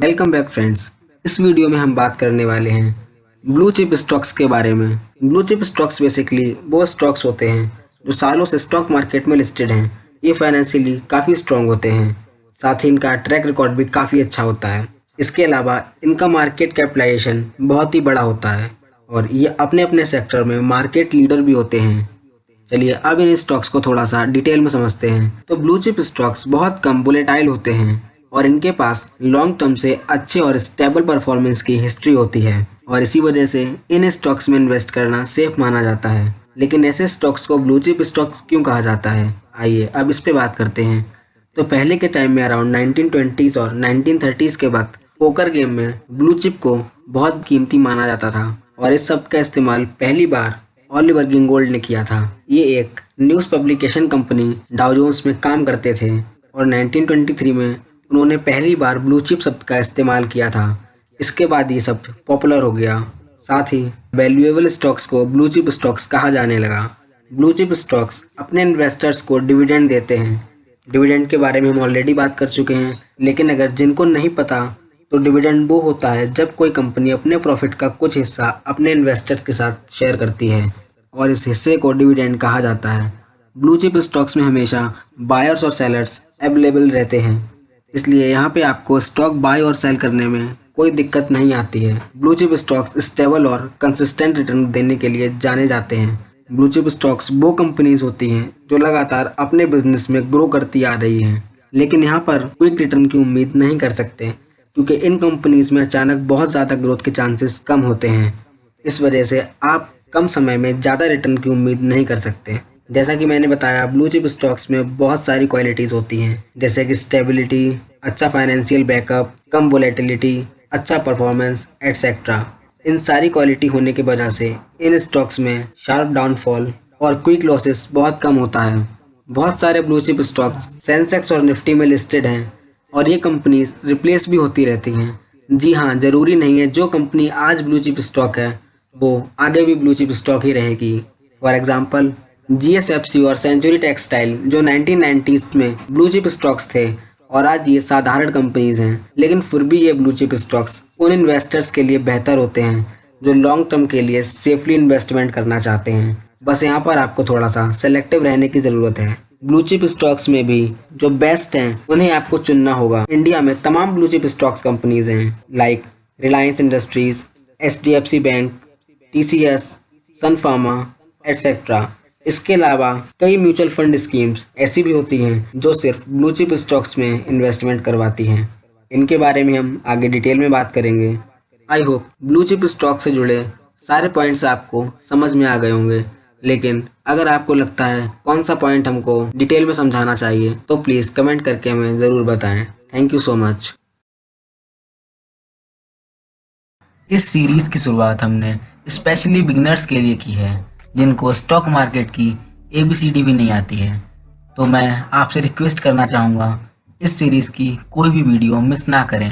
Welcome back friends. इस video में हम बात करने वाले हैं ब्लू चिप स्टॉक्स के बारे में। ब्लू चिप स्टॉक्स बेसिकली वो स्टॉक्स होते हैं जो सालों से स्टॉक मार्केट में लिस्टेड हैं। ये फाइनेंशियली काफ़ी स्ट्रॉन्ग होते हैं, साथ ही इनका ट्रैक रिकॉर्ड भी काफ़ी अच्छा होता है। इसके अलावा इनका मार्केट कैपिटलाइजेशन बहुत ही बड़ा होता है और ये अपने अपने सेक्टर में मार्केट लीडर भी होते हैं। चलिए अब इन स्टॉक्स को थोड़ा सा डिटेल में समझते हैं। तो ब्लू चिप स्टॉक्स बहुत कम वोलेटाइल होते हैं और इनके पास लॉन्ग टर्म से अच्छे और स्टेबल परफॉर्मेंस की हिस्ट्री होती है और इसी वजह से इन स्टॉक्स में इन्वेस्ट करना सेफ माना जाता है। लेकिन ऐसे स्टॉक्स को ब्लू चिप स्टॉक्स क्यों कहा जाता है, आइए अब इस पे बात करते हैं। तो पहले के टाइम में अराउंड 1920s और 1930s के वक्त पोकर गेम में ब्लू चिप को बहुत कीमती माना जाता था और इस सब का इस्तेमाल पहली बार ऑलिवर गिंगोल्ड ने किया था। ये एक news publication company Dow Jones में काम करते थे और 1923 में उन्होंने पहली बार ब्लू चिप शब्द का इस्तेमाल किया था। इसके बाद ये शब्द पॉपुलर हो गया, साथ ही वैल्यूएबल स्टॉक्स को ब्लू चिप स्टॉक्स कहा जाने लगा। ब्लू चिप स्टॉक्स अपने इन्वेस्टर्स को डिविडेंड देते हैं। डिविडेंड के बारे में हम ऑलरेडी बात कर चुके हैं, लेकिन अगर जिनको नहीं पता तो डिविडेंड वो होता है जब कोई कंपनी अपने प्रॉफिट का कुछ हिस्सा अपने इन्वेस्टर्स के साथ शेयर करती है और इस हिस्से को डिविडेंड कहा जाता है। ब्लू चिप स्टॉक्स में हमेशा बायर्स और सेलर्स अवेलेबल रहते हैं, इसलिए यहाँ पे आपको स्टॉक बाय और सेल करने में कोई दिक्कत नहीं आती है। ब्लू चिप स्टॉक्स स्टेबल और कंसिस्टेंट रिटर्न देने के लिए जाने जाते हैं। ब्लू चिप स्टॉक्स वो कंपनीज होती हैं जो लगातार अपने बिजनेस में ग्रो करती आ रही हैं, लेकिन यहाँ पर क्विक रिटर्न की उम्मीद नहीं कर सकते क्योंकि इन कंपनीज में अचानक बहुत ज़्यादा ग्रोथ के चांसेस कम होते हैं। इस वजह से आप कम समय में ज़्यादा रिटर्न की उम्मीद नहीं कर सकते। जैसा कि मैंने बताया, ब्लू चिप स्टॉक्स में बहुत सारी क्वालिटीज़ होती हैं, जैसे कि स्टेबिलिटी, अच्छा फाइनेंशियल बैकअप, कम वोलेटिलिटी, अच्छा परफॉर्मेंस एटसेट्रा। इन सारी क्वालिटी होने की वजह से इन स्टॉक्स में शार्प डाउनफॉल और क्विक लॉसेस बहुत कम होता है। बहुत सारे ब्लू चिप स्टॉक्स सेंसेक्स और निफ्टी में लिस्टेड हैं और ये कंपनीज रिप्लेस भी होती रहती हैं। जी हाँ, ज़रूरी नहीं है जो कंपनी आज ब्लू चिप स्टॉक है वो आगे भी ब्लू चिप स्टॉक ही रहेगी। फॉर एग्जांपल GSFC और सेंचुरी टेक्सटाइल जो 1990s में ब्लू चिप स्टॉक्स थे और आज ये साधारण कंपनीज हैं, लेकिन फिर भी ये ब्लू चिप स्टॉक्स उन इन्वेस्टर्स के लिए बेहतर होते हैं जो लॉन्ग टर्म के लिए सेफली इन्वेस्टमेंट करना चाहते हैं। बस यहाँ पर आपको थोड़ा सा सेलेक्टिव रहने की ज़रूरत है। ब्लू चिप स्टॉक्स में भी जो बेस्ट हैं उन्हें आपको चुनना होगा। इंडिया में तमाम ब्लू चिप स्टॉक्स कंपनीज हैं like Reliance industries, HDFC bank, TCS, सन फार्मा एटसेट्रा। इसके अलावा कई म्यूचुअल फंड स्कीम्स ऐसी भी होती हैं जो सिर्फ ब्लू चिप स्टॉक्स में इन्वेस्टमेंट करवाती हैं। इनके बारे में हम आगे डिटेल में बात करेंगे। I hope blue chip stock से जुड़े सारे पॉइंट्स आपको समझ में आ गए होंगे, लेकिन अगर आपको लगता है कौन सा पॉइंट हमको डिटेल में समझाना चाहिए तो प्लीज़ कमेंट करके हमें ज़रूर बताएं। Thank you so much. इस सीरीज की शुरुआत हमने स्पेशली बिगिनर्स के लिए की है जिनको स्टॉक मार्केट की ABCD भी नहीं आती है। तो मैं आपसे रिक्वेस्ट करना चाहूँगा इस सीरीज़ की कोई भी वीडियो मिस ना करें।